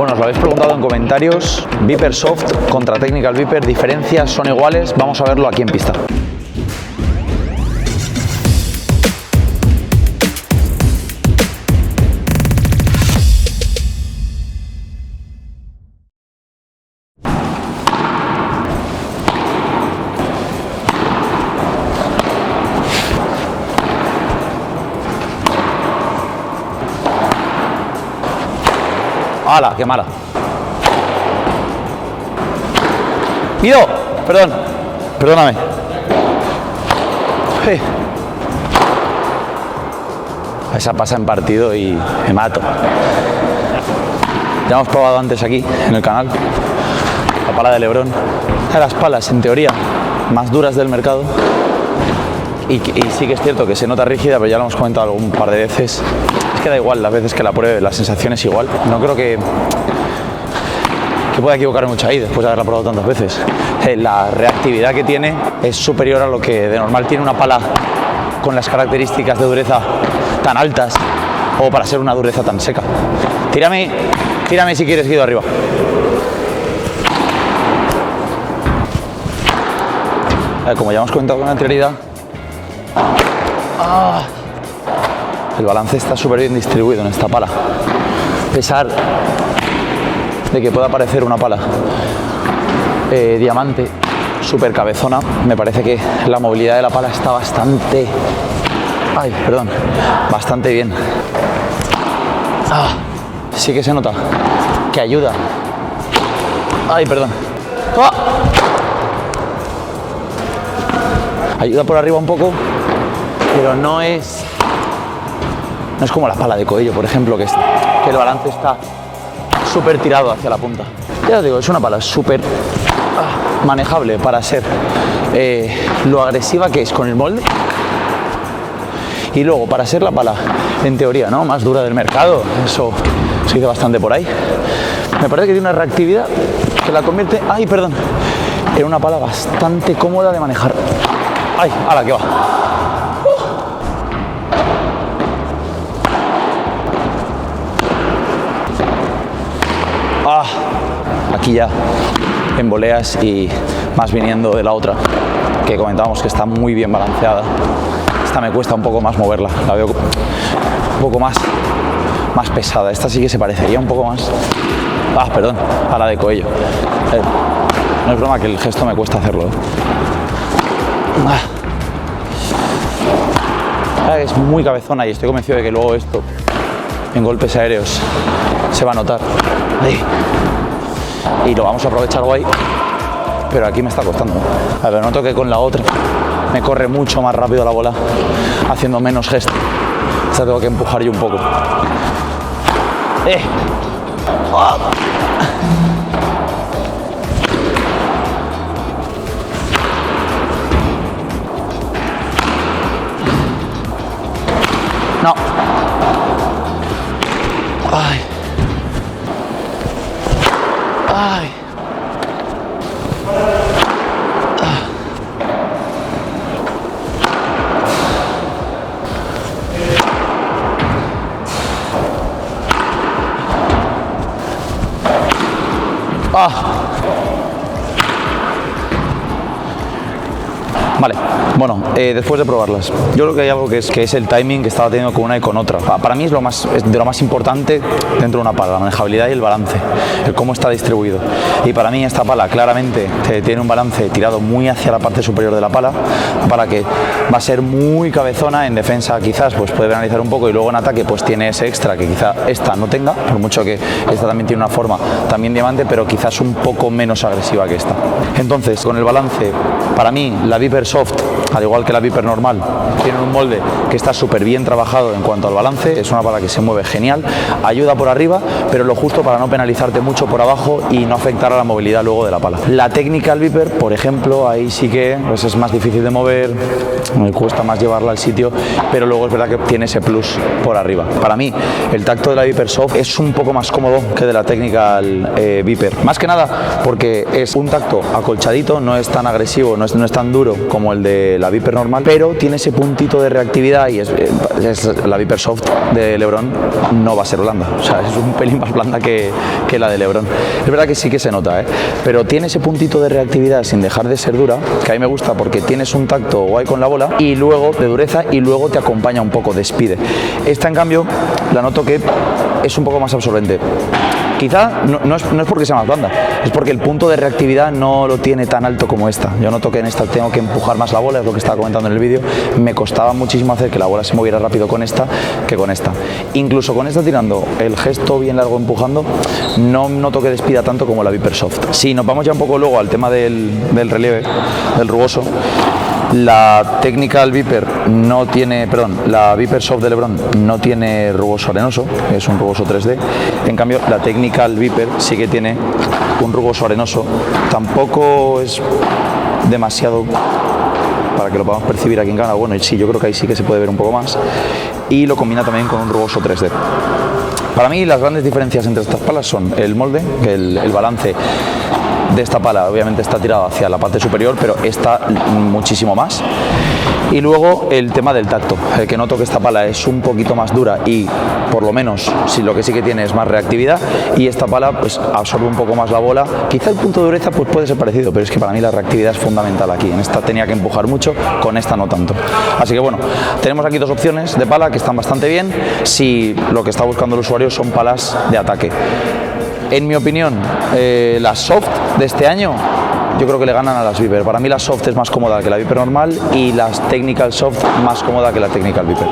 Bueno, os lo habéis preguntado en comentarios. Viper Soft contra Technical Viper, diferencias, son iguales. Vamos a verlo aquí en pista. ¡Hala! ¡Qué mala! ¡Pido! Perdón. Perdóname. Esa pasa en partido y me mato. Ya hemos probado antes aquí, en el canal, la pala de Lebron. De las palas, en teoría, más duras del mercado. Y sí que es cierto que se nota rígida, pero ya lo hemos comentado un par de veces. Es que da igual las veces que la pruebe, la sensación es igual. No creo que pueda equivocarme mucho ahí después de haberla probado tantas veces. La reactividad que tiene es superior a lo que de normal tiene una pala con las características de dureza tan altas o para ser una dureza tan seca. Tírame si quieres, Guido, arriba. Como ya hemos comentado con anterioridad, el balance está súper bien distribuido en esta pala. A pesar de que pueda parecer una pala diamante súper cabezona, me parece que la movilidad de la pala está bastante bien. Sí que se nota que ayuda. Ayuda por arriba un poco, pero no es como la pala de Coello, por ejemplo, que el balance está súper tirado hacia la punta. Ya os digo, es una pala súper manejable para ser lo agresiva que es con el molde, y luego para ser la pala, en teoría, ¿no?, más dura del mercado. Eso se dice bastante por ahí. Me parece que tiene una reactividad que la convierte, en una pala bastante cómoda de manejar. ¡Hala, que va! Aquí ya en voleas y más viniendo de la otra, que comentábamos que está muy bien balanceada. Esta me cuesta un poco más moverla, la veo un poco más pesada. Esta sí que se parecería un poco más a la de Coello. No es broma que el gesto me cuesta hacerlo, Es muy cabezona y estoy convencido de que luego esto en golpes aéreos se va a notar. Y lo vamos a aprovechar guay, pero aquí me está costando. Pero noto que con la otra me corre mucho más rápido la bola, haciendo menos gesto. Esta tengo que empujar yo un poco. No. Vale, bueno, después de probarlas, yo creo que hay algo que es el timing que estaba teniendo con una y con otra. Para mí es de lo más importante dentro de una pala, la manejabilidad y el balance, el cómo está distribuido. Y para mí esta pala claramente tiene un balance tirado muy hacia la parte superior de la pala, para que va a ser muy cabezona. En defensa quizás pues puede penalizar un poco, y luego en ataque pues tiene ese extra que quizá esta no tenga, por mucho que esta también tiene una forma también diamante, pero quizás un poco menos agresiva que esta. Entonces, con el balance, para mí la Viper Soft, al igual que la Viper normal, tiene un molde que está súper bien trabajado en cuanto al balance. Es una pala que se mueve genial, ayuda por arriba, pero lo justo para no penalizarte mucho por abajo y no afectar a la movilidad luego de la pala. La Technical Viper, por ejemplo, ahí sí que pues es más difícil de mover, me cuesta más llevarla al sitio, pero luego es verdad que tiene ese plus por arriba. Para mí, el tacto de la Viper Soft es un poco más cómodo que de la Technical Viper. Más que nada porque es un tacto acolchadito, no es tan agresivo, no es tan duro como el de la Viper normal, pero tiene ese puntito de reactividad y es la Viper Soft de LeBron no va a ser blanda, o sea, es un pelín más blanda que la de LeBron. Es verdad que sí que se nota, pero tiene ese puntito de reactividad sin dejar de ser dura, que a mí me gusta porque tienes un tacto guay con la bola y luego de dureza y luego te acompaña un poco, despide. Esta en cambio la noto que es un poco más absorbente. Quizá no es porque sea más blanda, es porque el punto de reactividad no lo tiene tan alto como esta. Yo noto que en esta tengo que empujar más la bola, es lo que estaba comentando en el vídeo. Me costaba muchísimo hacer que la bola se moviera rápido con esta que con esta. Incluso con esta tirando el gesto bien largo empujando, no noto que despida tanto como la Viper Soft. Si nos vamos ya un poco luego al tema del relieve, del rugoso, la Technical Viper no tiene, perdón, la Viper Soft de LeBron no tiene rugoso arenoso, es un rugoso 3D. En cambio, la Technical Viper sí que tiene un rugoso arenoso. Tampoco es demasiado para que lo podamos percibir aquí en cámara. Bueno, y sí, yo creo que ahí sí que se puede ver un poco más. Y lo combina también con un rugoso 3D. Para mí, las grandes diferencias entre estas palas son el molde, que el balance de esta pala obviamente está tirado hacia la parte superior, pero esta muchísimo más. Y luego el tema del tacto, el que noto que esta pala es un poquito más dura y por lo menos si lo que sí que tiene es más reactividad, y esta pala pues absorbe un poco más la bola. Quizá el punto de dureza pues puede ser parecido, pero es que para mí la reactividad es fundamental aquí. En esta tenía que empujar mucho, con esta no tanto. Así que bueno, tenemos aquí dos opciones de pala que están bastante bien si lo que está buscando el usuario son palas de ataque. En mi opinión, las soft de este año yo creo que le ganan a las Viper. Para mí la soft es más cómoda que la Viper normal y las Technical Soft más cómoda que la Technical Viper.